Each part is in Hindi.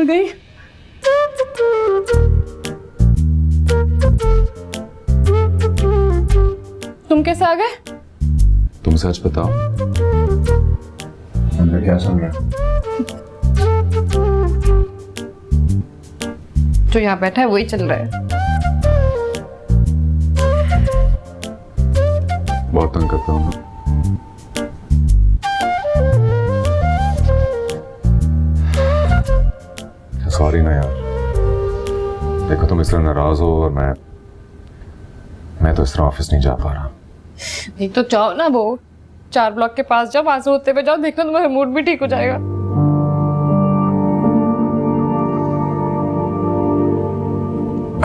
मिल गई। तुम कैसे आ गए? तुम सच बताओ, अंदर क्या चल रहा है? जो यहाँ बैठा है वही चल रहा है। बहुत तंग करता हूँ ना। सॉरी ना यार, देखो तुम इस तरह नाराज हो और मैं तो इस तरह ऑफिस नहीं जा पा रहा। नहीं तो जाओ ना, वो 4 ब्लॉक के पास जाओ, वहां से होते हुए जाओ, देखो तुम्हारा मूड भी ठीक हो जाएगा।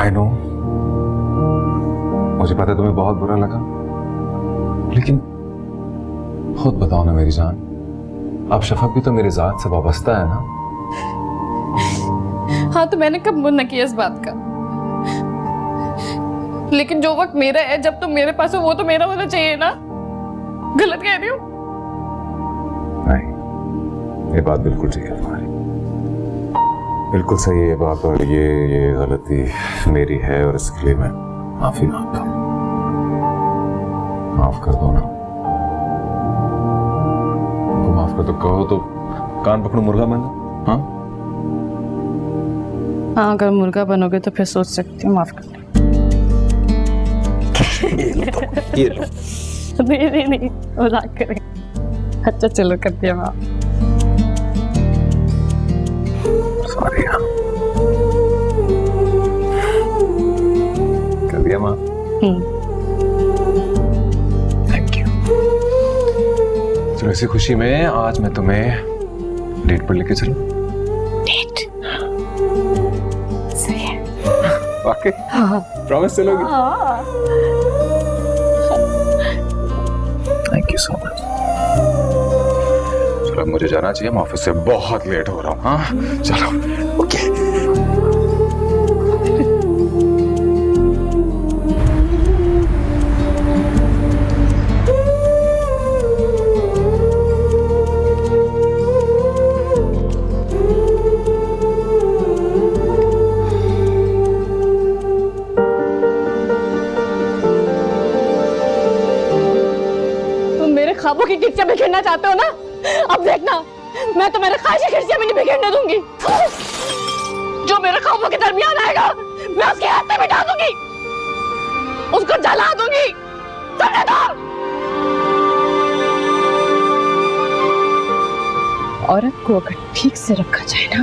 आई नो, मुझे पता है तुम्हें बहुत बुरा लगा, लेकिन खुद बताओ ना मेरी जान, अब शफक भी तो मेरी जात से वाबस्ता है ना। हाँ तो मैंने कब मना किया इस बात का, लेकिन जो वक्त मेरा है, जब तुम मेरे पास हो, वो तो मेरा होना चाहिए ना। गलत कह रही हूँ? नहीं, ये बात बिल्कुल ठीक है तुम्हारी, बिल्कुल सही है ये बात, और ये गलती मेरी है और इसके लिए मैं माफी मांगता हूँ। माफ कर दो ना, तुमको माफ कर दो। कहो तो कान पकड़ो मुर्गा बन जाओ। हाँ हाँ, अगर मुर्गा बनोगे तो फिर सोच सकती हूँ माफ करने। ये लो। नहीं, मजाक करें। अच्छा चलो, कर दिया माफ। सॉरी हाँ, कर दिया माफ। Thank you. चलो इसी खुशी में आज मैं तुम्हें डेट पर लेके चलूं। डेट? सही है। वाकई? हाँ। प्रॉमिस चलोगी? हाँ। Thank you so much. चलो मुझे जाना चाहिए, मैं ऑफिस से बहुत लेट हो रहा हूँ। हाँ चलो, ओके। ख्वाबों की खिड़कियां बिखेरना चाहते हो ना? अब देखना, मैं तो मेरे ख्वाहिश की खिड़कियां भी नहीं बिखेरने दूंगी। जो मेरे ख्वाबों के दरमियान आएगा, मैं उसके हाथ में मिटा दूंगी, उसको जला दूंगी। समझे तुम? औरत को अगर ठीक से रखा जाए ना,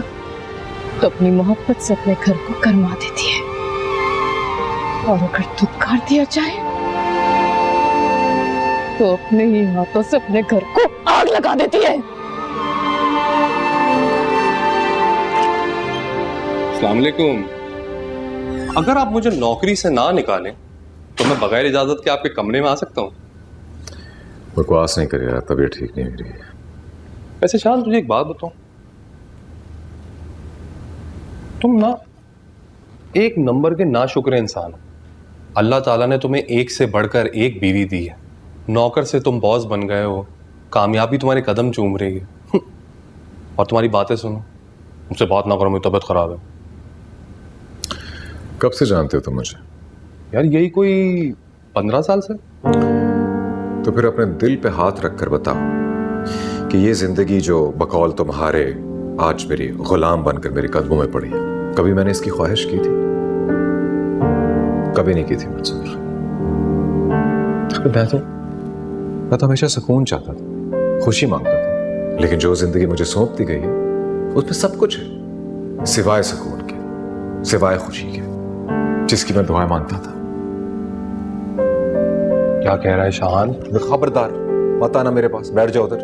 तो अपनी मोहब्बत से अपने घर को गरमा देती है, और अगर धुतकार दिया जाए तो अपने ही हाथों से अपने घर को आग लगा देती है। अस्सलाम वालेकुम। अगर आप मुझे नौकरी से ना निकालें तो मैं बगैर इजाजत के आपके कमरे में आ सकता हूँ? बकवास नहीं करेगा, तबीयत ठीक नहीं मेरी। वैसे शान, तुझे एक बात बताऊं, तुम ना एक नंबर के नाशुक्र इंसान हो। अल्लाह ताला ने तुम्हें एक से बढ़कर एक बीवी दी है, नौकर से तुम बॉस बन गए हो, कामयाबी तुम्हारे कदम चूम रही है। और तुम्हारी बातें सुनो, मुझसे बात ना करो, मेरी तबीयत खराब है। कब से जानते हो तुम मुझे? यार यही कोई 15 साल से। तो फिर अपने दिल पे हाथ रखकर बताओ कि ये जिंदगी जो बकौल तुम्हारे आज मेरी गुलाम बनकर मेरे कदमों में पड़ी है, कभी मैंने इसकी ख्वाहिश की थी? कभी नहीं की थी मंसूर। मैं तो हमेशा सुकून चाहता था, खुशी मांगता था, लेकिन जो जिंदगी मुझे सौंप दी गई है उसमें सब कुछ है सिवाय सुकून के, सिवाय खुशी के, जिसकी मैं दुआएं मांगता था। क्या कह रहा है शान? खबरदार मत आना मेरे पास, बैठ जाओ उधर,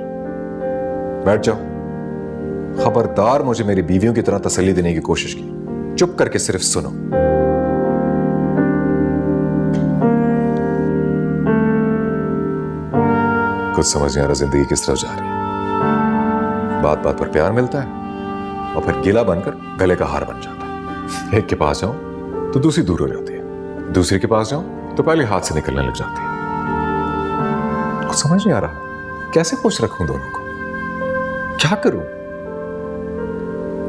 बैठ जाओ। खबरदार मुझे मेरी बीवियों की तरह तसल्ली देने की कोशिश की, चुप करके सिर्फ सुनो। कुछ समझ नहीं आ रहा जिंदगी किस तरफ जा रही है। बात बात पर प्यार मिलता है और फिर गिला बनकर गले का हार बन जाता है। एक के पास जाओ तो दूसरी दूर हो जाती है, दूसरे के पास जाओ तो पहले हाथ से निकलने लग जाती है। कुछ समझ नहीं आ रहा कैसे खुश रखूं दोनों को, क्या करूं?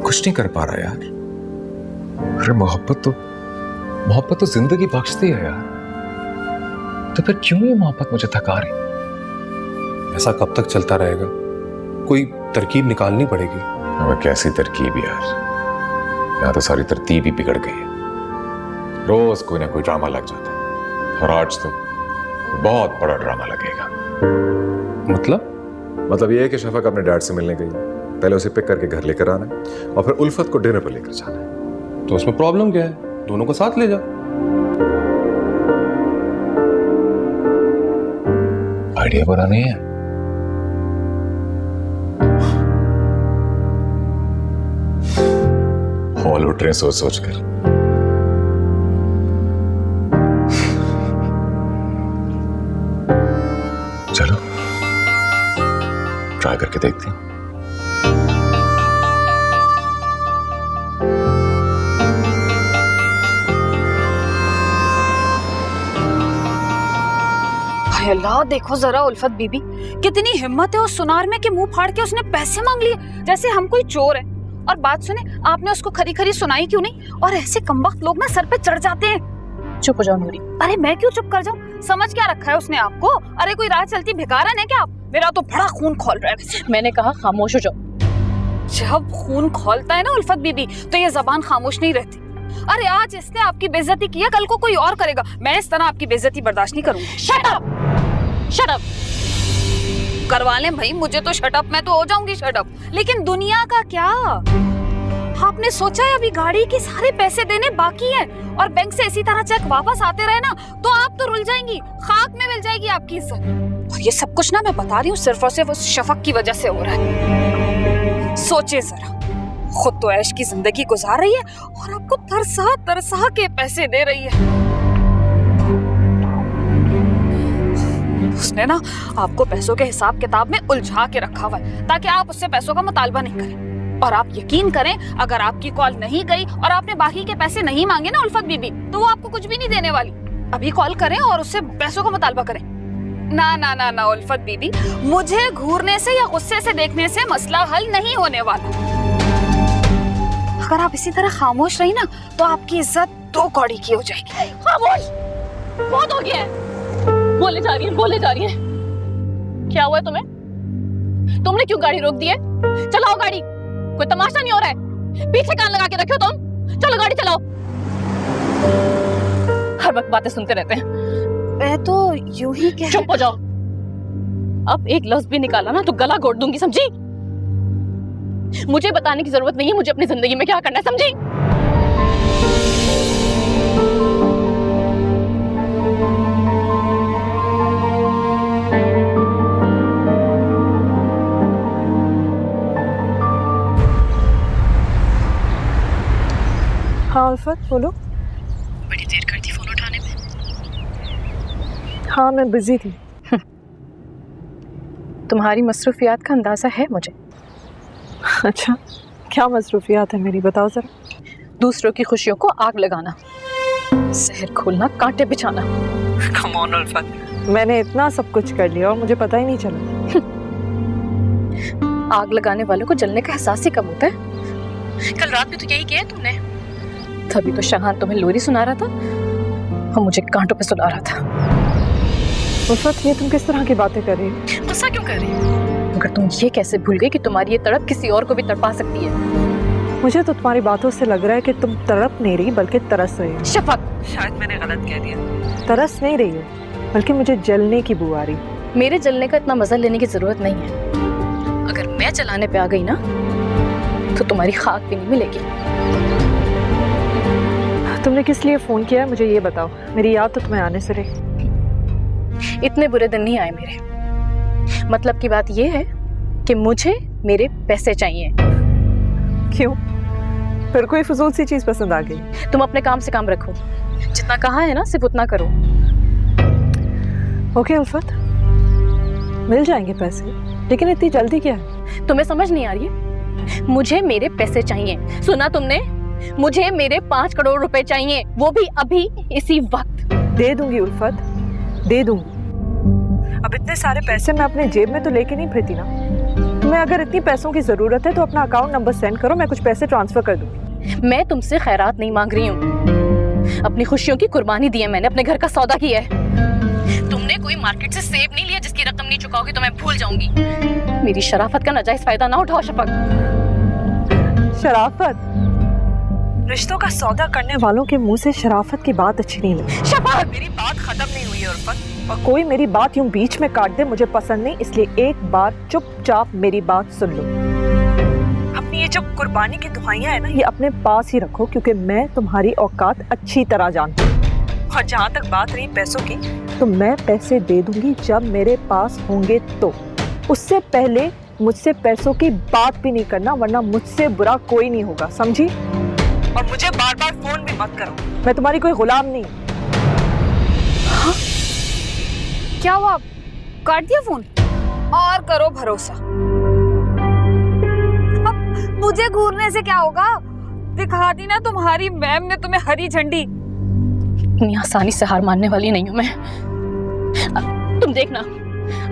कुछ नहीं कर पा रहा यार। अरे मोहब्बत तो जिंदगी बख्शती है यार। तो फिर क्यों ये मोहब्बत मुझे थका रही? ऐसा कब तक चलता रहेगा? कोई तरकीब निकालनी पड़ेगी। अब कैसी तरकीब यार, यहाँ तो सारी तरतीब ही बिगड़ गई है। रोज कोई ना कोई ड्रामा लग जाता है और आज तो बहुत बड़ा ड्रामा लगेगा। मतलब ये है कि शफक अपने डैड से मिलने गई है। पहले उसे पिक करके घर लेकर आना है और फिर उल्फत को डिनर पर लेकर जाना है। तो उसमें प्रॉब्लम क्या है? दोनों को साथ ले जा। आइडिया बुरा नहीं है। हॉल उठ रहे सोच सोच कर। चलो ट्राई करके देखते हैं। अल्लाह, देखो जरा उल्फत बीबी, कितनी हिम्मत है उस सुनार में कि मुंह फाड़ के उसने पैसे मांग लिए जैसे हम कोई चोर है। और बात सुने, आपने उसको खरी खरी सुनाई क्यों नहीं? और ऐसे कमबख्त लोग ना सर पे चढ़ जाते हैं। चुप हो जाओ नूरी। अरे मैं क्यों चुप कर जाऊं? समझ क्या रखा है उसने आपको? अरे कोई राह चलती भिखारन है क्या आप? मेरा तो बड़ा खून खोल रहा है। मैंने कहा खामोश हो जाओ। जब खून खोलता है ना उल्फत बीबी, तो ये जबान खामोश नहीं रहती। अरे आज इसने आपकी बेइज्जती की है, कल को कोई और करेगा। मैं इस तरह आपकी बेइज्जती बर्दाश्त नहीं करूंगी। Shut up, shut up. करवा लें भाई, मुझे तो शट अप, मैं तो हो जाऊंगी शट अप। लेकिन दुनिया का क्या? आपने सोचा है अभी गाड़ी के सारे पैसे देने बाकी हैं और बैंक से इसी तरह चेक वापस आते रहे ना, तो आप तो रुल जाएंगी, खाक में मिल जाएगी आपकी इज्जत। और ये सब कुछ ना मैं बता रही हूँ सिर्फ और सिर्फ उस शफक की वजह से हो रहा है। सोचे जरा, खुद तो ऐश की जिंदगी गुजार रही है और आपको तरसा तरसा के पैसे दे रही है। उसने ना आपको पैसों के हिसाब किताब में उलझा के रखा हुआ है ताकि आप उससे पैसों का मुतालबा नहीं करें। और आप यकीन करें, अगर आपकी कॉल नहीं गई और आपने बाकी के पैसे नहीं मांगे ना उल्फत बीबी, तो वो आपको कुछ भी नहीं देने वाली। अभी कॉल करें और उससे पैसों का मुतालबा करें। ना ना ना ना उल्फत बीबी, मुझे घूरने से या गुस्से से देखने से मसला हल नहीं होने वाला। अगर आप इसी तरह खामोश रही ना, तो आपकी इज्जत दो कौड़ी की हो जाएगी। खामोश, बहुत हो गया है। बोले जा रही है। क्या हुआ तुम्हें? तुमने क्यों गाड़ी रोक दी है? चलाओ गाड़ी, कोई तमाशा नहीं हो रहा है। पीछे कान लगा के रखे हो तुम। चलो गाड़ी चलाओ। हर वक्त बातें सुनते रहते हैं। मैं तो यूं ही कह। चुप हो जाओ। अब एक लफ्ज भी निकाला ना तो गला घोट दूंगी, समझी? मुझे बताने की जरूरत नहीं है मुझे अपनी जिंदगी में क्या करना है, समझी? हाँ उल्फत, बोलो। बड़ी देर कर दी फोन उठाने में। हाँ मैं बिजी थी। तुम्हारी मसरूफियात का अंदाजा है मुझे। अच्छा, क्या मसरूफियात है मेरी, बताओ जरा। दूसरों की खुशियों को आग लगाना, शहर खोलना, कांटे बिछाना। कम ऑन उल्फत, मैंने इतना सब कुछ कर लिया और मुझे पता ही नहीं चला। आग लगाने वालों को जलने का एहसास ही कब होता है? कल रात में तो यही किया तुमने। तभी तो शाहान तुम्हें लोरी सुना रहा था और मुझे कांटों पे सुला रहा था। उल्फत, ये तुम किस तरह की बातें कर रही हो? गुस्सा क्यों कर रही हो? मगर तुम ये कैसे भूल गई कि तुम्हारी ये तड़प किसी और को भी तड़पा सकती है? मुझे तो तुम्हारी बातों से लग रहा है कि तुम तड़प नहीं रही बल्कि तरस रही हो। शफक, शायद मैंने गलत कह दिया। तरस नहीं रही हो बल्कि मुझे जलने की बू आ रही। मेरे जलने का इतना मजा लेने की जरूरत नहीं है। अगर मैं जलाने पे आ गई ना तो तुम्हारी खाक भी नहीं मिलेगी। तुमने किस लिए फोन किया है मुझे ये बताओ, मेरी याद तो तुम्हें आने से रही। इतने बुरे दिन नहीं आए मेरे। मतलब की बात ये है कि मुझे मेरे पैसे चाहिए। क्यों? फिर कोई फजूल सी चीज पसंद आ गई? तुम अपने काम से काम रखो, जितना कहा है ना सिर्फ उतना करो। ओके उल्फत, मिल जाएंगे पैसे, लेकिन इतनी जल्दी क्या है? तुम्हें समझ नहीं आ रही है? मुझे मेरे पैसे चाहिए, सुना तुमने? मुझे मेरे 5 करोड़ रुपए चाहिए, वो भी अभी इसी वक्त। दे दूंगी उल्फत, दे दूंगी। अब इतने सारे पैसे मैं अपने जेब में तो लेके नहीं फिरती ना। तुम्हें अगर इतनी पैसों की जरूरत है तो अपना अकाउंट नंबर सेंड करो, मैं कुछ पैसे ट्रांसफर कर दूंगी। मैं तुमसे खैरात नहीं मांग रही हूँ, अपनी खुशियों की कुर्बानी दी है मैंने, अपने घर का सौदा किया है। तुमने कोई मार्केट से सेब नहीं लिया जिसकी रकम नहीं चुकाओगी तो मैं भूल जाऊंगी। मेरी शराफत का नाजायज फायदा ना उठाओ शफक। शराफत? रिश्तों का सौदा करने वालों के मुंह से शराफत की बात अच्छी नहीं लगती। शफक, मेरी बात खत्म नहीं हुई है उर्फत, और कोई मेरी बात यूं बीच में काट दे मुझे पसंद नहीं, इसलिए एक बार चुपचाप मेरी बात सुन लो। अपनी ये जो कुर्बानी की दुहाइयां है ना, ये अपने पास ही रखो, क्योंकि मैं तुम्हारी औकात अच्छी तरह जानती हूँ। और जहाँ तक बात रही पैसों की, तो मैं पैसे दे दूंगी जब मेरे पास होंगे, तो उससे पहले मुझसे पैसों की बात भी नहीं करना, वरना मुझसे बुरा कोई नहीं होगा, समझी? और मुझे बार बार फोन भी मत करो, मैं तुम्हारी कोई गुलाम नहीं। हाँ? क्या हुआ, काट दिया फोन? और करो भरोसा, अब मुझे घूरने से क्या होगा? दिखा दी ना तुम्हारी मैम ने तुम्हें हरी झंडी। इतनी आसानी से हार मानने वाली नहीं हूं मैं। तुम देखना,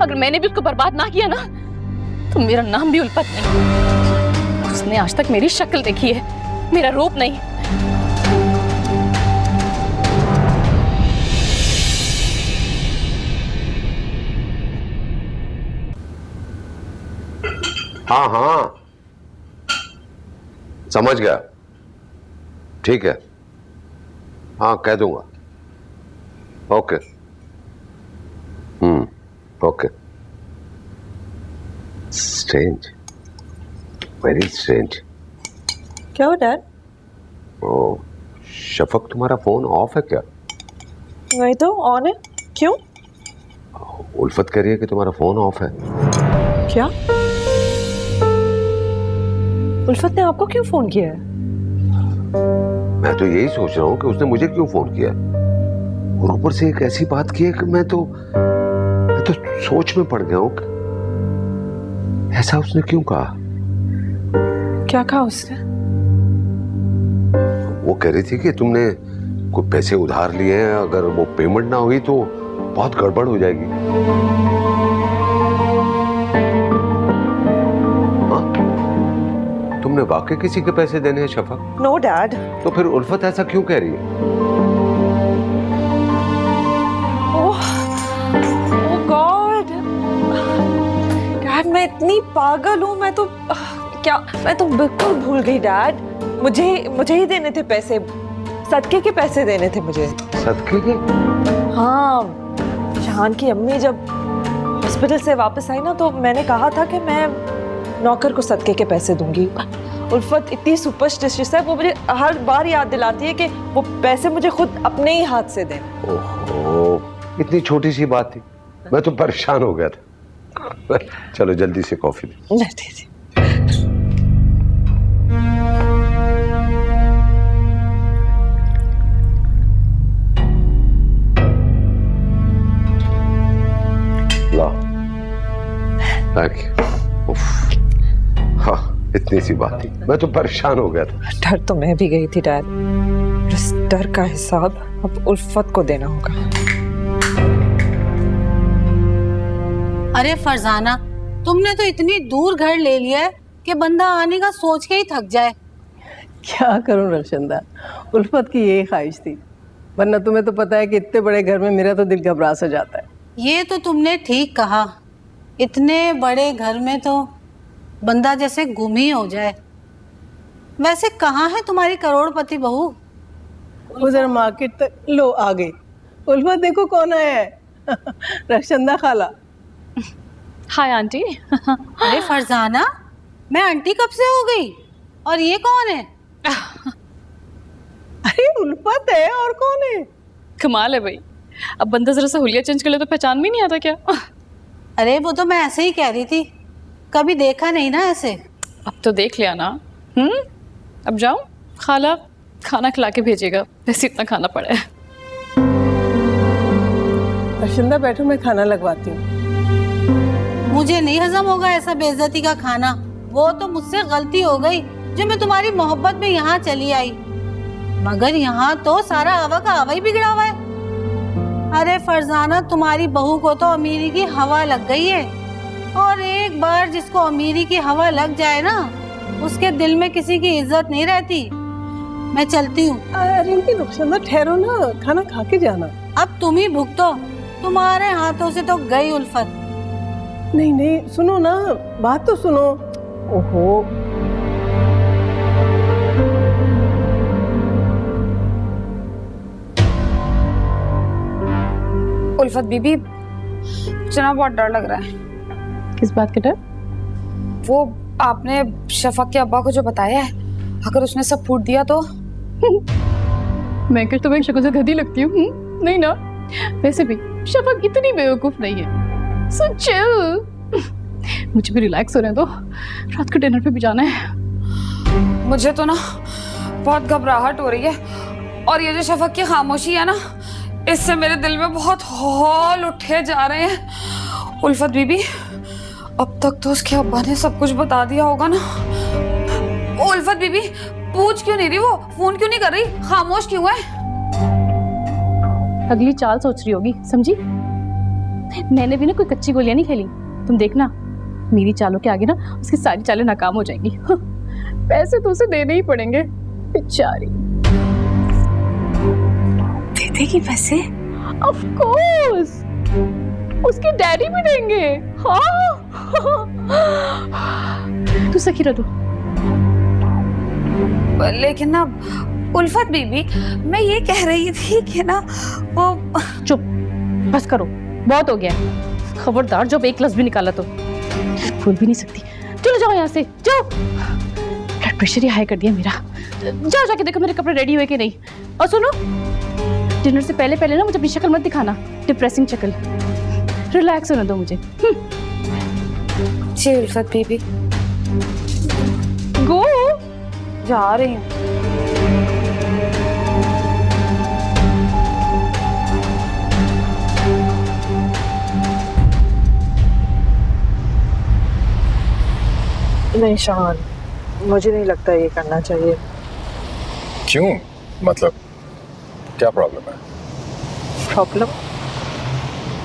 अगर मैंने भी उसको बर्बाद ना किया ना तो मेरा नाम भी उल्फत नहीं। उसने आज तक मेरी शक्ल देखी है, मेरा रूप नहीं। हाँ हाँ समझ गया, ठीक है, हाँ कह दूंगा। Okay, okay. Strange, very strange. क्या हो डैड? ओ शफक, तुम्हारा फोन ऑफ है क्या? नहीं तो ऑन है। क्यों? उल्फत कह रही है कि तुम्हारा फोन ऑफ है। क्या? उल्फत ने आपको क्यों फोन किया है? मैं तो यही सोच रहा हूँ कि उसने मुझे क्यों फोन किया, और ऊपर से एक ऐसी बात की है कि मैं तो सोच में पड़ गया हूँ कि ऐसा उसने क्यों कहा। क्या कहा उसने? वो कह रही थी कि तुमने कोई पैसे उधार लिए हैं, अगर वो पेमेंट ना हुई तो बहुत गड़बड़ हो जाएगी। हाँ? तुमने वाकई किसी के पैसे देने हैं शफक? No dad. तो फिर उल्फत ऐसा क्यों कह रही है? ओह गॉड डैड, मैं इतनी पागल हूँ, मैं तो बिल्कुल भूल गई डैड। मुझे ही देने थे पैसे, सदके के पैसे देने थे मुझे। सदके के? हाँ, जहान की अम्मी जब हॉस्पिटल से वापस आई ना, तो मैंने कहा था कि मैं नौकर को सदके के पैसे दूंगी। उल्फत इतनी सुपरस्टिशियस है, वो मुझे हर बार याद दिलाती है कि वो पैसे मुझे खुद अपने ही हाथ से दें। ओहो, इतनी छोटी सी बात थी, मैं तो परेशान हो गया था। चलो जल्दी से कॉफी दे। हाँ, इतनी सी बात थी, मैं तो परेशान हो गया था। डर तो मैं भी गई थी डैड, इस डर का हिसाब अब उल्फत को देना होगा। अरे फरजाना, तुमने तो इतनी दूर घर ले लिया है कि बंदा आने का सोच के ही थक जाए। क्या करूं रक्षंदा, उल्फत की यही ख्वाहिश थी, वरना तुम्हें तो पता है कि इतने बड़े घर में मेरा तो दिल घबरा सा जाता है। ये तो तुमने ठीक कहा, इतने बड़े घर में तो बंदा जैसे गुम ही हो जाए। वैसे कहाँ है तुम्हारी करोड़पति बहू? उधर मार्केट तक लो आ गई। उल्फत देखो कौन आया है। रक्षंदा खाला। Hi aunty. अरे फरजाना, मैं आंटी कब से हो गई? और ये कौन है? अरे उल्फत है, और कौन है? कमाल है भाई, अब बंदा जरा सा हुलिया चेंज कर ले तो पहचान भी नहीं आता क्या? अरे वो तो मैं ऐसे ही कह रही थी, कभी देखा नहीं ना ऐसे। अब तो देख लिया ना। अब जाओ, खाला खाना खिला के भेजेगा, वैसे इतना खाना पड़ा है। रक्षंदा बैठो, मैं खाना लगवाती हूँ। मुझे नहीं हजम होगा ऐसा बेइज्जती का खाना। वो तो मुझसे गलती हो गई जो मैं तुम्हारी मोहब्बत में यहाँ चली आई, मगर यहाँ तो सारा हवा का हवा ही बिगड़ा हुआ है। अरे फरजाना, तुम्हारी बहू को तो अमीरी की हवा लग गई है। और एक बार जिसको अमीरी की हवा लग जाए ना, उसके दिल में किसी की इज्जत नहीं रहती। मैं चलती हूँ। रिंकी रुखसंदा ठहरो ना, खाना खा के जाना। अब तुम ही भुगतो, तुम्हारे हाथों से तो गई उल्फत। नहीं नहीं, सुनो ना, बात तो सुनो। ओहो, उल्फत बीबी, मुझे ना बहुत डर लग रहा है। किस बात का डर? वो आपने शफक के अब्बा को जो बताया है, अगर उसने सब फूट दिया तो? मैं क्या तुम्हें शक्ल से गधी लगती हूँ? नहीं ना। वैसे भी शफक इतनी बेवकूफ नहीं है। So chill. मुझे भी रिलैक्स हो रहे दो, रात के डिनर पे भी जाना है। मुझे तो ना बहुत घबराहट हो रही है, और ये जो शफक की खामोशी है ना, इससे मेरे दिल में बहुत हौल उठे जा रहे हैं। उल्फत बीबी, अब तक तो उसके अब्बा ने सब कुछ बता दिया होगा ना। उल्फत बीबी, पूछ क्यों नहीं रही वो? फोन क्यों नहीं कर रही? खामोश क्यों है? अगली चाल सोच रही होगी, समझी? मैंने भी ना कोई कच्ची गोलियां नहीं खेली। तुम देखना, मेरी चालों के आगे ना उसकी सारी चालें नाकाम हो जाएंगी। पैसे तो उसे देने ही पड़ेंगे, बेचारी। दे देगी पैसे? ऑफ कोर्स, उसके डैडी भी देंगे। हाँ। तू सखी रह दो। लेकिन ना उल्फत बीबी, मैं ये कह रही थी कि ना वो... चुप, बस करो, बहुत हो गया। खबरदार जब एक लफ्ज भी निकाला तो भूल भी नहीं सकती। चलो जाओ यहाँ से, जाओ। ब्लड प्रेशर ही हाई कर दिया मेरा। जाओ जाके देखो मेरे कपड़े रेडी हुए कि नहीं। और सुनो, डिनर से पहले पहले ना मुझे अपनी शक्ल मत दिखाना, डिप्रेसिंग शक्ल। रिलैक्स होने दो मुझे। जी उल्फत बीबी, गो। जा रही हूँ। नहीं शान, मुझे नहीं लगता ये करना चाहिए। क्यों? मतलब क्या प्रॉब्लम है?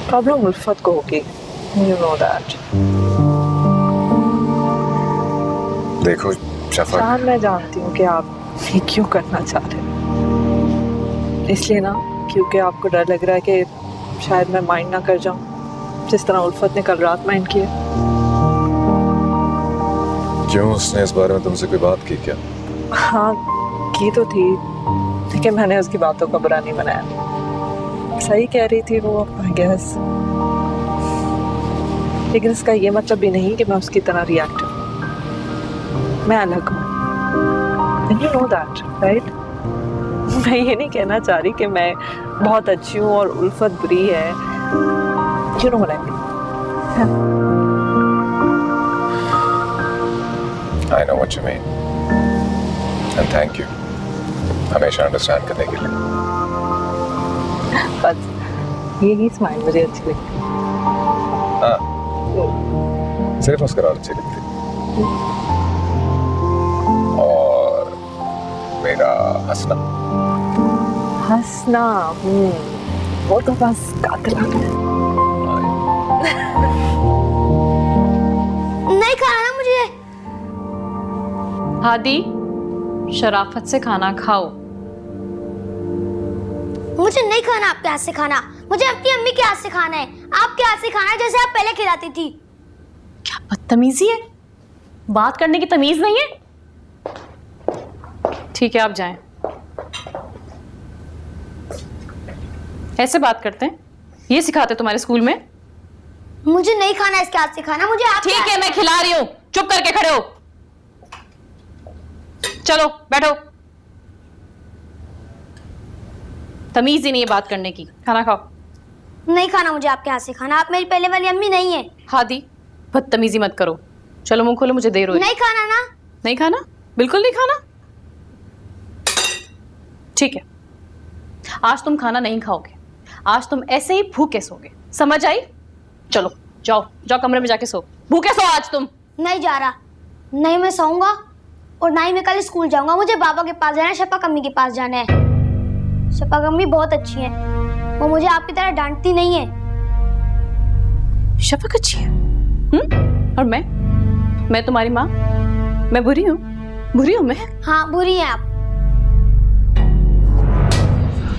प्रॉब्लम उल्फत को होगी, यू नो दैट। देखो शफक, शान, मैं जानती हूँ कि आप ये क्यों करना चाह रहे हैं। इसलिए ना, क्योंकि आपको डर लग रहा है कि शायद मैं माइंड ना कर जाऊँ, जिस तरह उल्फत ने कल रात माइंड किया। क्यों, उसने इस बारे में तुमसे कोई बात की क्या? हाँ, की तो थी, लेकिन मैंने उसकी बातों का बुरा नहीं बनाया। सही कह रही थी वो, आई गेस। लेकिन इसका ये मतलब भी नहीं कि मैं उसकी तरह रिएक्ट हूँ। मैं अलग हूँ, and you know that, right? मैं ये नहीं कहना चाह रही कि मैं बहुत अच्छी हूँ और उल्फत बुरी है। You know what I mean. I know what you mean. And thank you. हमेशा अंडरस्टैंड करने के लिए। बस यही स्माइल मुझे अच्छी लगती है। हाँ, सिर्फ मुस्कुरा अच्छी लगती है। और मेरा हंसना वो तो बस कातिलाना है। नहीं खाना ना मुझे। हादी, शराफत से खाना खाओ। मुझे नहीं खाना आपके हाथ से खाना, मुझे अपनी अम्मी के हाथ से खाना है। आपके हाथ से खाना है जैसे आप पहले खिलाती थी। क्या बदतमीजी है, बात करने की तमीज नहीं है। ठीक है, आप जाएं। ऐसे बात करते हैं, ये सिखाते तुम्हारे स्कूल में? मुझे नहीं खाना इसके हाथ से खाना, मुझे आपके ठीक हाथ है, से मैं खिला रही हूँ, चुप करके खड़े हो। चलो बैठो। तमीज ही नहीं है बात करने की। खाना खाओ। नहीं खाना मुझे आपके हाथ से खाना, आप मेरी पहले वाली अम्मी नहीं है। हादी, बदतमीजी मत करो। चलो मुंह खोलो, मुझे देर हो रही है। नहीं खाना ना। नहीं खाना, बिल्कुल नहीं खाना। ठीक है, आज तुम खाना नहीं खाओगे, आज तुम ऐसे ही भूखे सोगे, समझ आई? चलो जाओ जाओ, कमरे में जाके सो। भूखे सो आज तुम। नहीं जा रहा, नहीं मैं सोऊंगा और ना ही मैं कल स्कूल जाऊंगा। मुझे बाबा के पास जाना है, शफक अम्मी के पास जाना है। शफक अम्मी बहुत अच्छी हैं, वो मुझे आपकी तरह डांटती नहीं है। शफक अच्छी है? और मैं तुम्हारी माँ, मैं बुरी हूँ मैं? हाँ बुरी है आप।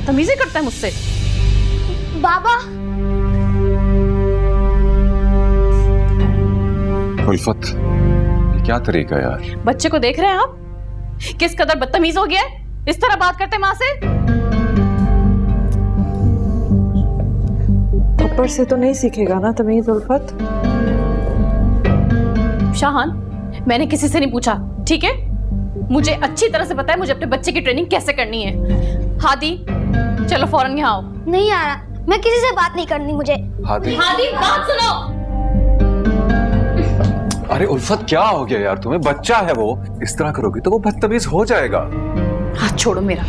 तमीज़ें करता है मुझसे। बाबा उल्फत, ये क्या तरीका है यार? बच्चे को देख रहे हैं आप किस कदर बदतमीज हो गया है? इस तरह बात करते माँ से? ऊपर से तो नहीं सीखेगा ना तमीज उल्फत। शाहान, मैंने किसी से नहीं पूछा, ठीक है? मुझे अच्छी तरह से पता है मुझे अपने बच्चे की ट्रेनिंग कैसे करनी है। हादी, चलो फौरन यहाँ आओ। नहीं आ रहा, मैं किसी से बात नहीं करनी मुझे। हादी, बात सुनो। अरे उल्फत क्या हो गया यार तुम्हें? बच्चा है वो, इस तरह करोगी तो वो बदतमीज हो जाएगा। हाथ छोड़ो मेरा।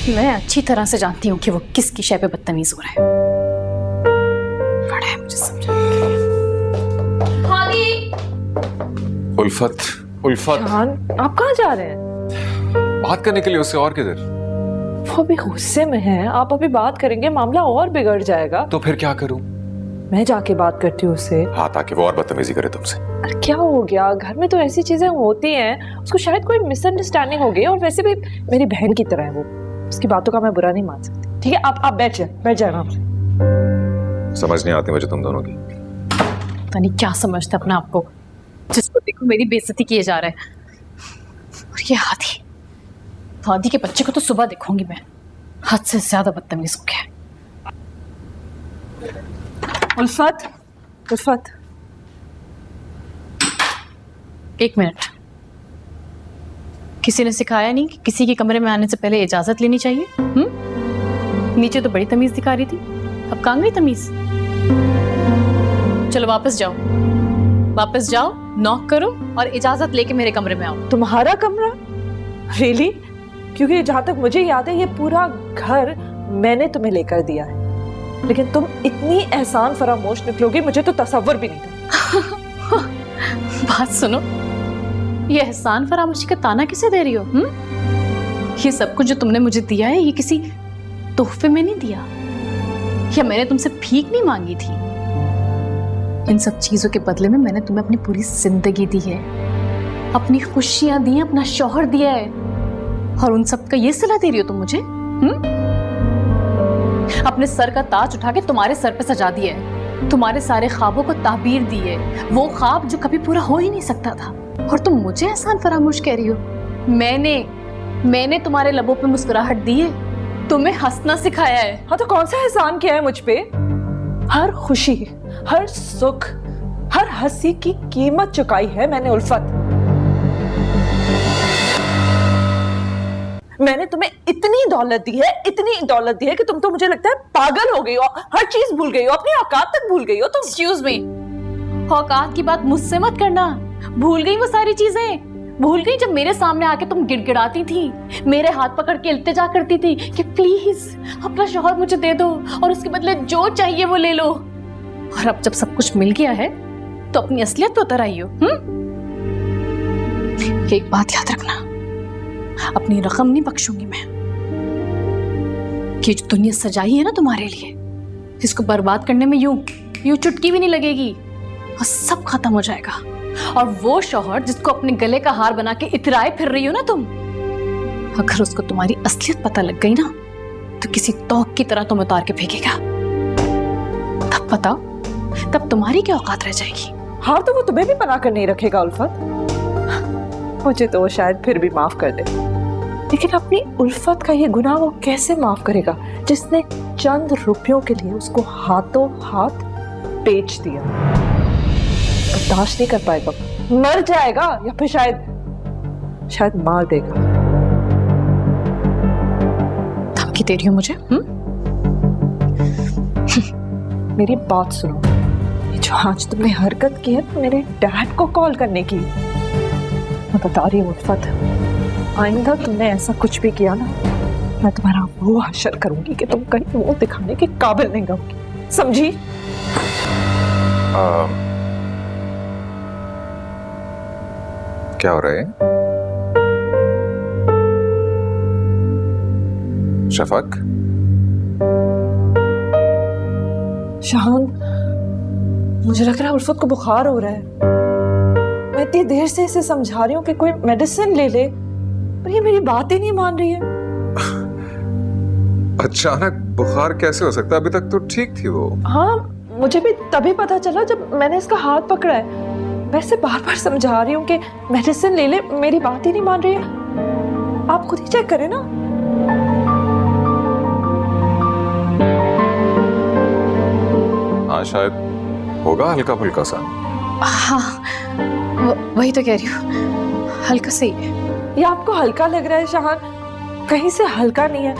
मैं अच्छी तरह से जानती हूँ कि वो किसकी शय पे बदतमीज हो रहा है। बड़ा है मुझे समझाने के लिए। हादी। उल्फत शाहान, आप कहाँ जा रहे हैं? बात करने के लिए उससे, और किधर? वो अभी गुस्से में है, आप अभी बात करेंगे मामला और बिगड़ जाएगा। तो फिर क्या करूं? मैं जाके बात करती हूँ उससे। हाँ, ताकि वो और बदतमीजी करे तुमसे। अरे क्या हो गया, घर में तो ऐसी चीजें होती हैं, उसको शायद कोई मिसअंडरस्टैंडिंग हो गई। और वैसे भी मेरी बहन की तरह है वो, उसकी बातों का मैं बुरा नहीं मान सकती। ठीक है, आप बैठ जाए आराम से। समझ नहीं आती मुझे तुम दोनों की। पता नहीं क्या समझते अपने आप को, जिसको देखो मेरी बेइज्जती किए जा रहा है। और ये हादी के बच्चे को तो सुबह देखूंगी मैं, हद से ज्यादा बदतमीज हो गया। उल्फत, एक मिनट। किसी ने सिखाया नहीं कि किसी के कमरे में आने से पहले इजाजत लेनी चाहिए? नीचे तो बड़ी तमीज दिखा रही थी, अब कहाँ गई तमीज? चलो वापस जाओ, नॉक करो और इजाजत लेके मेरे कमरे में आओ। तुम्हारा कमरा? रियली? क्योंकि जहां तक मुझे याद है ये पूरा घर मैंने तुम्हें लेकर दिया है, लेकिन तुम इतनी एहसान फरामोश निकलोगी मुझे तो तसव्वुर भी नहीं था। बात सुनो, ये एहसान फरामोशी का ताना किसे दे रही हो? ये सब कुछ जो तुमने मुझे दिया है, ये किसी तोहफे में नहीं दिया, या मैंने तुमसे भीख नहीं मांगी थी। इन सब चीजों के बदले में मैंने तुम्हें अपनी पूरी जिंदगी दी है, अपनी खुशियां दी हैं, अपना शौहर दिया है, और उन सब का ये सिला दे रही हो तुम मुझे? अपने सर का ताज उठा के तुम्हारे सर पे सजा दिया है, तुम्हारे सारे ख्वाबों को ताबीर दी है, वो ख्वाब जो कभी पूरा हो ही नहीं सकता था, और तुम मुझे एहसान फरामोश कह रही हो? मैंने तुम्हारे लबों पे मुस्कुराहट दी है, तुम्हें हंसना सिखाया है। हाँ तो कौन सा एहसान किया है मुझ पे? हर खुशी, हर सुख, हर हंसी की कीमत चुकाई है मैंने उल्फत। मैंने तुम्हें इतनी दौलत दी है कि तुम तो मुझे लगता है पागल हो गई हो, हर चीज भूल गई हो, अपनी औकात तक भूल गई हो तुम। एक्सक्यूज मी, औकात की बात मुझसे मत करना। भूल गई वो सारी चीजें, भूल गई जब मेरे सामने आके तुम गिड़गिड़ाती थी, मेरे हाथ पकड़ के इल्तिजा करती थी कि प्लीज अपना शौहर मुझे दे दो और उसके बदले जो चाहिए वो ले लो। और अब जब सब कुछ मिल गया है तो अपनी असलियत पे उतर आई हो। एक बात याद रखना, अपनी रकम नहीं बख्शूंगी मैं। कि जो दुनिया सजाई है ना तुम्हारे लिए, इसको बर्बाद करने में यूं चुटकी भी नहीं लगेगी और सब खत्म हो जाएगा। और वो शौहर जिसको अपने गले का हार बना के इतराए फिर रही हो ना तुम, अगर उसको तुम्हारी असलियत पता लग गई ना तो किसी तौक की तरह तुम्हें उतार के फेंकेगा। तब बताओ, तब तुम्हारी क्या औकात रह जाएगी? हाँ तो वो तुम्हें भी बना कर नहीं रखेगा उल्फत। मुझे तो वो शायद फिर भी माफ कर दे, लेकिन अपनी उल्फत का ये गुनाह वो कैसे माफ करेगा जिसने चंद रुपयों के लिए उसको हाथों हाथ बेच दिया? बर्दाश्त नहीं कर पाएगा, मर जाएगा या फिर शायद मार देगा। धमकी दे रही हो मुझे? मेरी बात सुनो, ये जो आज तुमने हरकत की है मेरे डैड को कॉल करने की, मैं बता रही हूँ उल्फत, आइंदा तुमने ऐसा कुछ भी किया ना, मैं तुम्हारा वो हशर करूंगी कि तुम कहीं मुंह दिखाने के काबिल नहीं रहोगी, समझी? क्या हो रहा है? शफक? शाहान, मुझे लग रहा है उल्फत को बुखार हो रहा है। मैं इतनी देर से इसे समझा रही हूँ कि कोई मेडिसिन ले ले, पर ये मेरी बात ही नहीं मान रही है। अचानक बुखार कैसे हो सकता है? अभी तक तो ठीक थी वो। हाँ, मुझे भी तभी पता चला जब मैंने इसका हाथ पकड़ा है। मैं इसे बार बार समझा रही हूँ कि मेडिसिन ले ले, मेरी बात ही नहीं मान रही है। आप खुद ही चेक करें ना। हाँ, शायद होगा हल्का फुल्का सा। हाँ, वही तो कह रही हूँ, हल्का से ही है। ये आपको हल्का लग रहा है शहान, कहीं से हल्का नहीं है।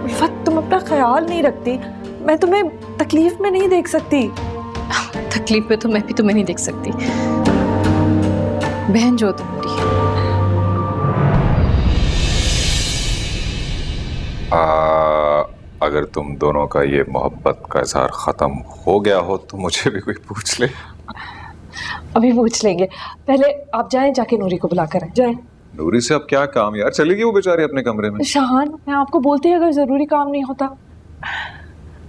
उल्फत, तुम अपना ख्याल नहीं रखती, मैं तुम्हें तकलीफ में नहीं देख सकती। तकलीफ में तो मैं भी तुम्हें नहीं देख सकती, बहन जो तुम मेरी। अगर तुम दोनों का ये मोहब्बत का इजहार खत्म हो गया हो तो मुझे भी कोई पूछ ले। अभी पूछ लेंगे, पहले आप जाएं, जाके नूरी को बुलाकर आएं। जाएं। नूरी से अब क्या काम यार, चलेगी वो बेचारी अपने कमरे में। शहान, मैं आपको बोलती अगर जरूरी काम नहीं होता,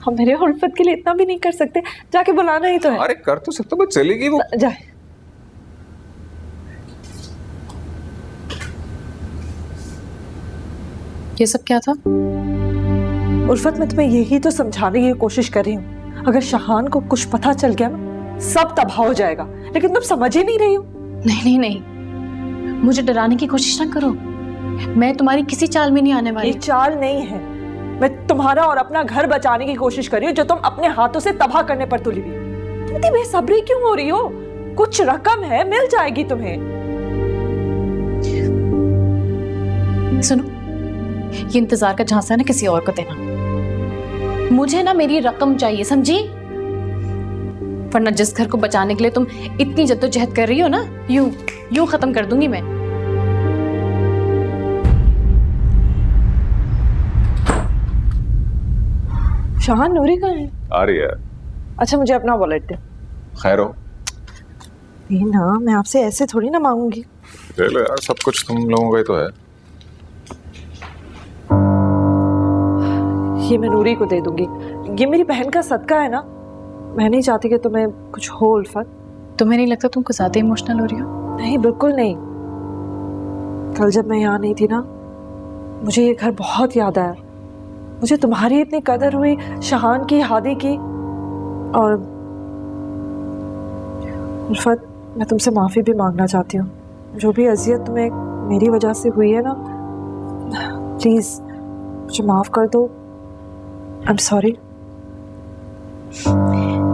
हम मेरे उल्फत के लिए इतना भी नहीं कर सकते, जाके बुलाना ही तो है। अरे कर तो सकते, बस चलेगी वो। जाए। ये सब क्या था? उल्फत, मैं तुम्हें यही तो समझाने की कोशिश कर रही हूँ। अगर शहान को कुछ पता चल गया ना, सब तबाह हो जाएगा, लेकिन तुम समझ ही नहीं रही हो। नहीं नहीं नहीं, मुझे डराने की कोशिश ना करो, मैं तुम्हारी किसी चाल में नहीं आने वाली। ये चाल नहीं है, मैं तुम्हारा और अपना घर बचाने की कोशिश कर रही हूँ, जो तुम अपने हाथों से तबाह करने पर तुली हुई। तुम इतनी बेसब्री क्यों हो रही हो? कुछ रकम है, मिल जाएगी तुम्हें। सुनो, ये इंतजार का झांसा ना किसी और को देना, मुझे ना मेरी रकम चाहिए, समझी? वरना जिस घर को बचाने के लिए तुम इतनी जद्दोजहद कर रही हो ना, यूं खत्म कर दूंगी मैं। शहान, नूरी कहाँ है? आ रही है। अच्छा, मुझे अपना वॉलेट दे। खैर हो। ये ना, मैं आपसे ऐसे थोड़ी ना मांगूंगी। ले लो यार, सब कुछ तुम लोगों का ही तो है। ये मैं नूरी को दे दूंगी, ये मेरी बहन का सदका है ना। मैं नहीं चाहती कि तुम्हें कुछ हो उल्फत। तुम्हें नहीं लगता तुम कुछ ज्यादा इमोशनल हो रही हो? नहीं, बिल्कुल नहीं। कल जब मैं यहाँ नहीं थी ना, मुझे ये घर बहुत याद आया। मुझे तुम्हारी इतनी कदर हुई, शहान की, हादी की। और उल्फत, मैं तुमसे माफ़ी भी मांगना चाहती हूँ। जो भी अजियत तुम्हें मेरी वजह से हुई है ना, प्लीज़ मुझे माफ़ कर दो। I am sorry.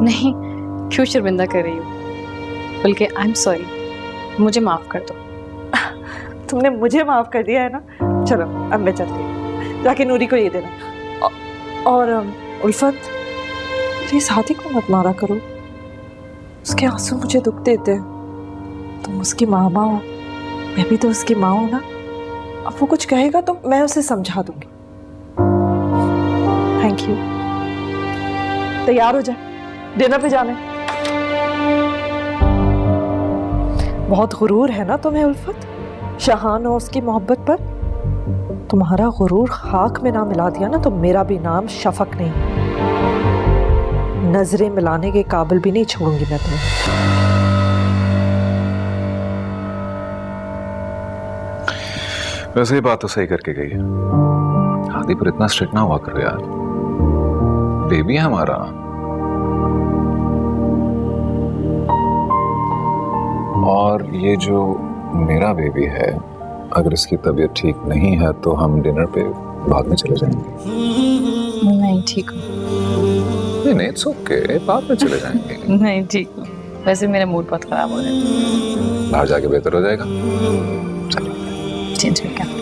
नहीं, क्यों शर्मिंदा कर रही हो? बल्कि आई एम सॉरी, मुझे माफ कर दो। तुमने मुझे माफ कर दिया है ना। चलो अब मैं चलती हूँ, जाके नूरी को ये देना। और उल्फत, प्लीज हाथी को मत मारा करो, उसके आंसू मुझे दुख देते हैं। तुम उसकी मामा हो, मैं भी तो उसकी माँ हूँ ना। अब वो कुछ कहेगा तो मैं उसे समझा दूंगी। Thank you. तैयार हो जाए, डिनर पे जाने। बहुत गुरूर है ना तुम्हें उल्फत, शहान और उसकी मोहब्बत पर। तुम्हारा गुरूर खाक में ना मिला दिया ना तो मेरा भी नाम शफक नहीं। नजरें मिलाने के काबिल भी नहीं छोड़ूंगी मैं तुम्हें। वैसे ही बात तो सही करके गई है। हादी पर इतना स्ट्रिक्ट ना हुआ करो यार, बेबी है हमारा। और ये जो मेरा बेबी है, अगर इसकी तबीयत ठीक नहीं है तो हम डिनर पे बाद में चले जाएंगे। नहीं ठीक हूँ। नहीं, इट्स ओके, बाद में चले जाएंगे। नहीं ठीक हूँ, वैसे मेरा मूड बहुत खराब हो रहा है। बाहर जाके बेहतर हो जाएगा। चलिए चेंज करके।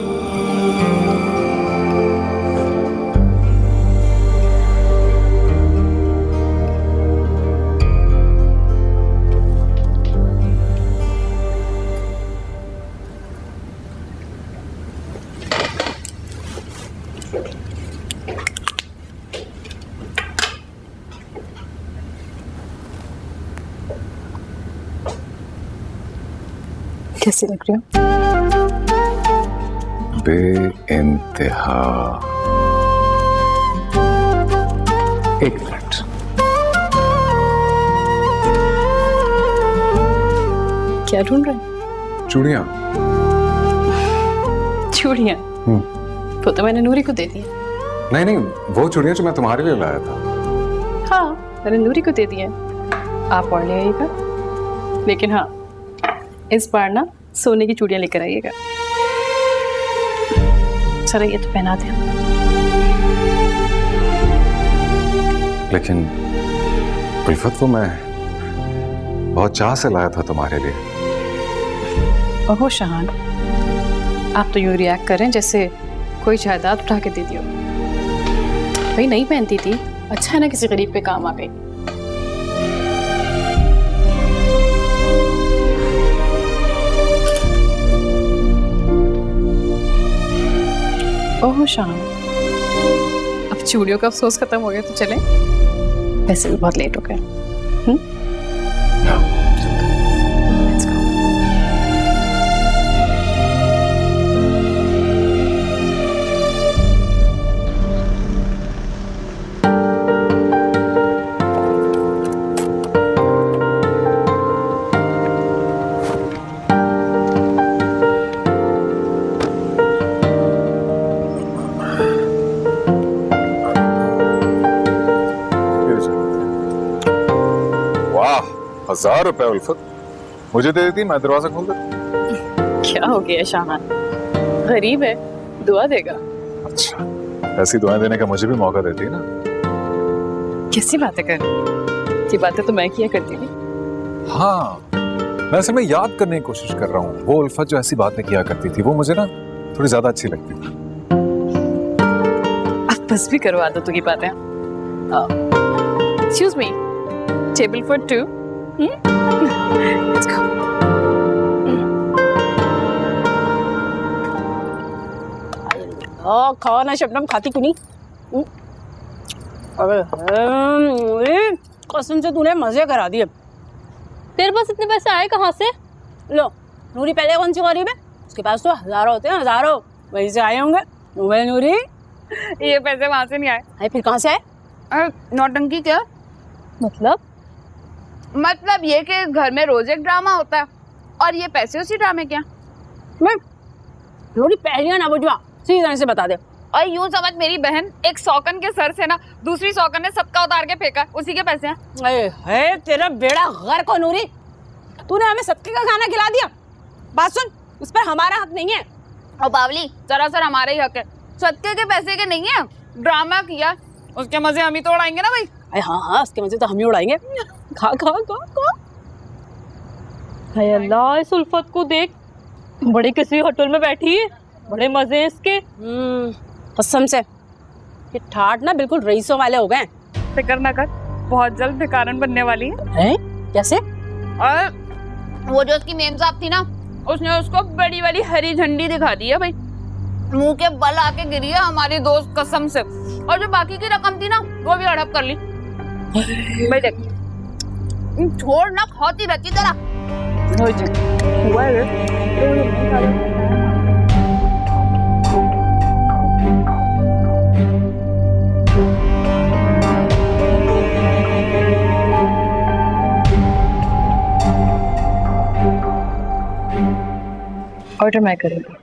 कैसी लग रही हो? बेइंतहा। एक मिनट। क्या ढूंढ रहे हैं? चूड़ियाँ। चूड़ियाँ? वो तो मैंने नूरी को दे दी। नहीं नहीं, वो चूड़ियाँ जो मैं तुम्हारे लिए लाया था। हाँ, मैंने नूरी को दे दी है, आप और ले आइएगा। लेकिन हाँ, इस बार ना सोने की चूड़ियाँ लेकर आइएगा। चलो ये तो पहना दे। लेकिन उल्फत, वो मैं बहुत चाह से लाया था तुम्हारे लिए। ओहो शाहान, आप तो यूँ रिएक्ट कर रहे हैं जैसे कोई जायदाद उठा के दे दी हो। भाई नहीं पहनती थी, अच्छा है ना किसी गरीब पे काम आ गई। ओहो शाहान, अब चूड़ियों का अफसोस खत्म हो गया तो चलें? वैसे भी बहुत लेट हो गया। Let's go. वाह, 1000 रुपए उल्फत, मुझे दे देती, मैं दरवाजा खोल देता। क्या हो गया शाहान, गरीब है, दुआ देगा। अच्छा, ऐसी दुआएं देने का मुझे भी मौका देती है ना। कैसी बातें कर रही हैं? ये बातें तो मैं किया करती थी। हाँ, मैं असल में याद करने की कोशिश कर रहा हूँ। वो उल्फत जो ऐसी बातें किया करती थी, वो मुझे ना थोड़ी ज्यादा अच्छी लगती थी। अब बस भी करवा दो तू की बातें। Excuse me, table for two. Let's go. खाओ ना शबनम, खाती क्यों नहीं? अरे कसम से तूने मजे करा दिए। तेरे पास इतने पैसे आए कहाँ से? लो, नूरी पहले कौन सी गरीब है, उसके पास तो हजारों होते हैं, हजारों, वहीं से आए होंगे। वे नूरी, ये पैसे वहां से नहीं आए। अरे फिर कहाँ से आए? नौटंकी क्या मतलब ये कि घर में रोज एक ड्रामा होता है और ये पैसे उसी ड्रामे क्या? मैं नूरी पहलियां ना बुझवा, सीधी तरह से बता दे। और यूं समझ, मेरी बहन एक सौकन के सर से ना दूसरी सौकन ने सबका उतार के फेंका, उसी के पैसे हैं। अरे है तेरा बेड़ा गर्क हो नूरी, तूने हमें सबके का खाना खिला दिया। बात सुन, उस पर हमारा हक नहीं है। और बावली, सरासर हमारा ही हक है, सबके के पैसे के नहीं है। ड्रामा किया, उसके मजे हम ही तो उड़ाएंगे ना भाई। अरे हाँ हाँ, उसके मजे तो हम ही उड़ाएंगे। खा खा खा खा। हाय अल्लाह, इस उल्फत को देख, बड़ी किसी होटल में बैठी है, बड़े मजे हैं इसके। कसम से ये ठाट ना बिल्कुल रईसों वाले हो गए। फिक्र ना कर, बहुत जल्द भिखारन बनने वाली है। कैसे? और वो जो उसकी मेम साहब थी ना, उसने उसको बड़ी वाली हरी झंडी दिखा दी है भाई, मुंह के बल आके गिरी है हमारी दोस्त कसम से। और जो बाकी की रकम थी ना, वो भी हड़प कर ली भाई। देख, छोड़ ना, खाती रहती तेरा। ऑर्डर मैं करूँगी।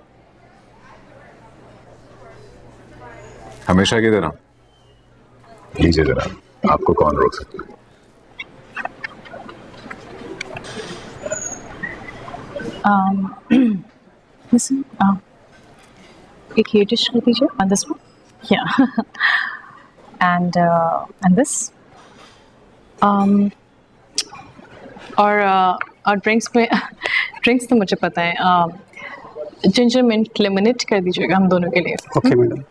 हमेशा की तरह लीजिए जरा, आपको कौन रोक सकता है? Listen, एक ये डिश कर दीजिए, and this one, yeah, and this, और ड्रिंक्स में ड्रिंक्स तो मुझे पता है, जिंजर मिंट लेमनेड कर दीजिएगा हम दोनों के लिए। Okay madam.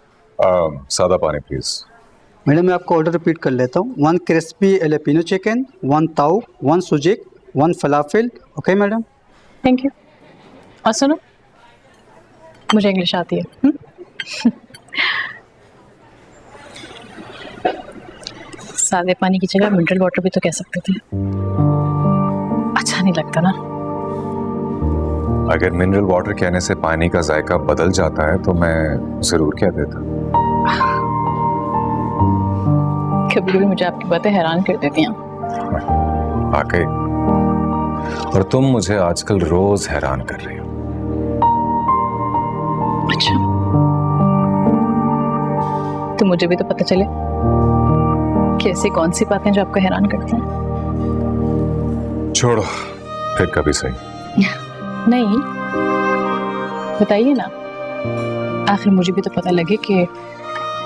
सादा पानी प्लीज। मैडम मैं आपको ऑर्डर रिपीट कर लेता हूँ। 1 क्रिस्पी एलेपिनो चिकन, 1 ताऊ, 1 सुजिक, 1 falafel. Okay madam, thank you. और सुनो, मुझे इंग्लिश आती है। सादे पानी की जगह मिनरल वाटर भी तो कह सकते थे, अच्छा नहीं लगता ना। अगर मिनरल वाटर कहने से पानी का जायका बदल जाता है तो मैं जरूर कह देता। कभी कभी मुझे आपकी बातें हैरान कर देती हैं। वाकई और तुम मुझे आजकल रोज हैरान कर रही हो। अच्छा, तो मुझे भी तो पता चले कि ऐसी कौन सी बातें जो आपको हैरान करती हैं। छोड़ो, फिर कभी सही। नहीं, बताइए ना, आखिर मुझे भी तो पता लगे कि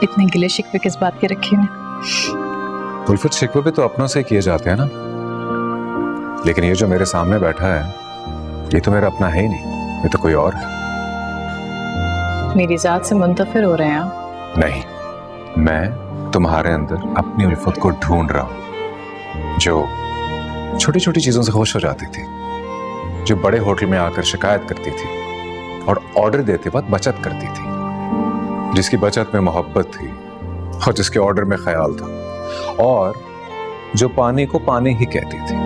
इतने गिले शिकवे किस बात के रखे हैं। उल्फत, शिकवे भी तो अपनों से किए जाते हैं ना, लेकिन ये जो मेरे सामने बैठा है ये तो मेरा अपना है ही नहीं, ये तो कोई और है। मेरी जात से मुंतफिर हो रहे हैं आप? नहीं, मैं तुम्हारे अंदर अपनी उल्फत को ढूंढ रहा हूं, जो छोटी छोटी चीजों से खुश हो जाती थी, जो बड़े होटल में आकर शिकायत करती थी और ऑर्डर देते वक्त बचत करती थी, जिसकी बचत में मोहब्बत थी और जिसके ऑर्डर में ख्याल था, और जो पानी को पानी ही कहती थी,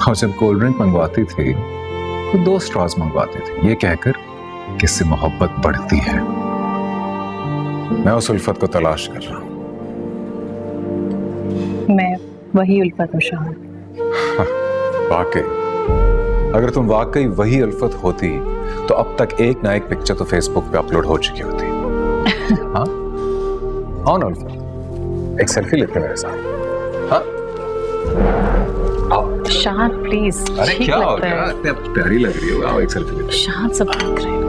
और जब कोल्ड ड्रिंक मंगवाती थी तो 2 स्ट्रॉज मंगवाती थी, ये कहकर कि इससे मोहब्बत बढ़ती है। मैं उस उल्फत को तलाश कर रहा हूं। मैं वही उल्फत हूँ शाहद। वाकई, अगर तुम वाकई वही उल्फत होती तो अब तक एक ना एक पिक्चर तो फेसबुक पे अपलोड हो चुकी होती। हाँ, ना उल्फत, एक सेल्फी लेते मेरे साथ। हाँ, शाहद प्लीज। अरे क्या हो गया, इतनी प्यारी लग रही हो, आओ एक सेल्फी लेते। शाहद सब देख रहे हैं।